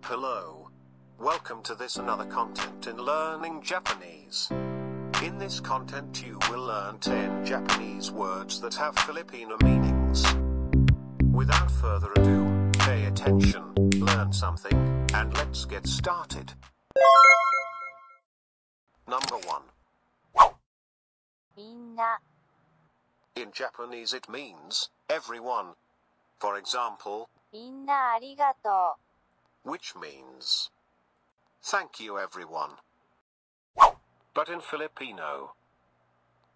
Hello. Welcome to this another content in learning Japanese. In this content you will learn 10 Japanese words that have Filipino meanings. Without further ado, pay attention, learn something, and let's get started. Number 1. みんな In Japanese it means everyone. For example, みんなありがと which means thank you everyone. But in Filipino,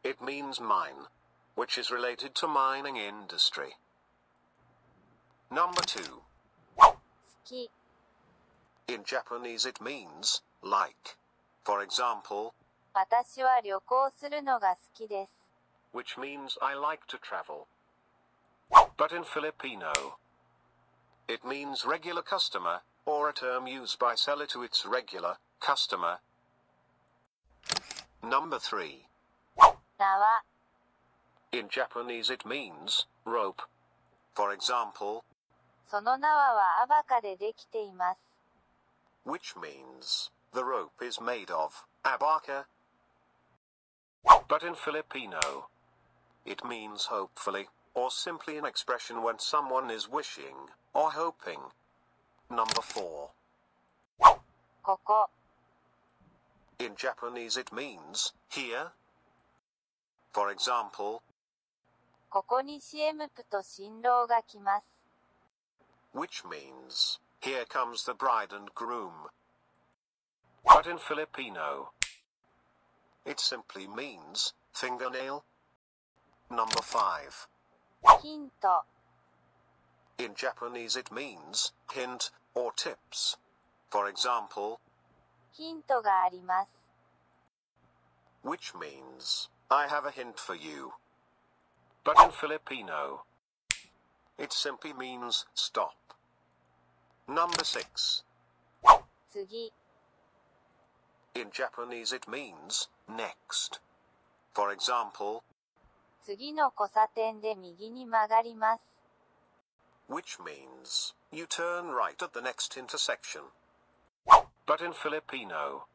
it means mine, which is related to mining industry. Number 2. う好き In Japanese it means like. For example, 私は旅行するのが好きです which means I like to travel. But in Filipino, it means regular customer, or a term used by seller to its regular customer. Number 3. 縄 In Japanese it means rope. For example, その縄はアバカでできています which means the rope is made of abaca. But in Filipino, it means hopefully, or simply an expression when someone is wishing or hoping. Number 4. ここ In Japanese it means here. For example, ここにシエムプと新郎が来ます which means here comes the bride and groom. But in Filipino, it simply means fingernail. Number 5. ヒント In Japanese it means hint or tips. For example, ヒントがあります which means I have a hint for you. But in Filipino, it simply means stop. Number 6. 次 In Japanese it means next. For example, 次の交差点で右に曲がります which means you turn right at the next intersection. But in Filipino,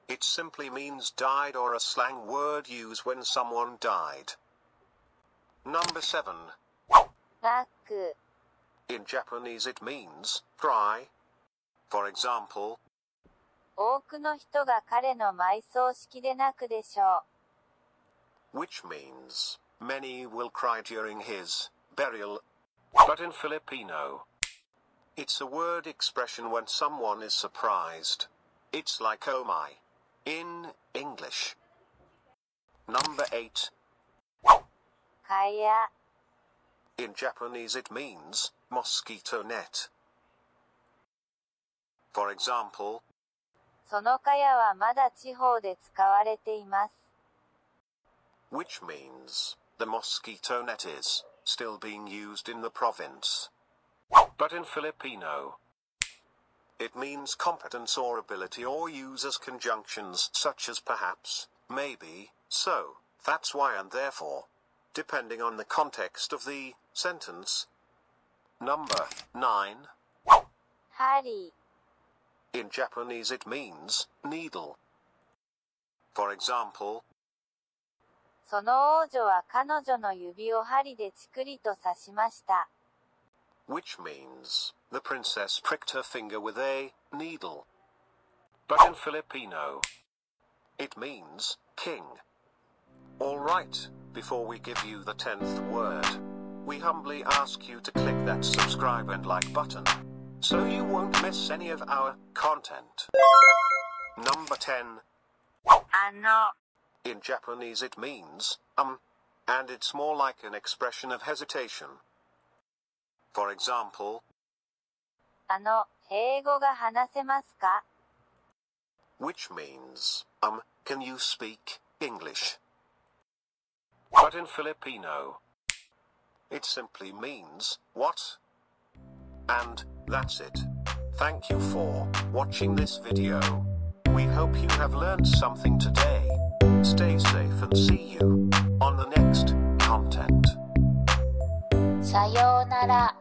it simply means died, or a slang word used when someone died. Number 7. ラック In Japanese it means cry. For example, 多くの人が彼の埋葬式で泣くでしょう which means many will cry during his burial. But in Filipino, it's a word expression when someone is surprised. It's like oh my in English. Number 8. 蚊帳 In Japanese it means mosquito net. For example, その蚊帳はまだ地方で使われています which means the mosquito net is still being used in the province. But in Filipino, it means competence or ability, or use as conjunctions such as perhaps, maybe, so, that's why and therefore, depending on the context of the sentence. Number 9. 針 In Japanese it means needle. For example, その王女は彼女の指を針でチクリと刺しました which means the princess pricked her finger with a needle. But in Filipino, it means king. Alright, before we give you the 10th word, we humbly ask you to click that subscribe and like button, so you won't miss any of our content. Number 10. あの In Japanese it means and it's more like an expression of hesitation. For example, 英語が話せますか which means can you speak English? But in Filipino, it simply means what? And that's it. Thank you for watching this video. We hope you have learned something today. Stay safe and see you on the next content. さようなら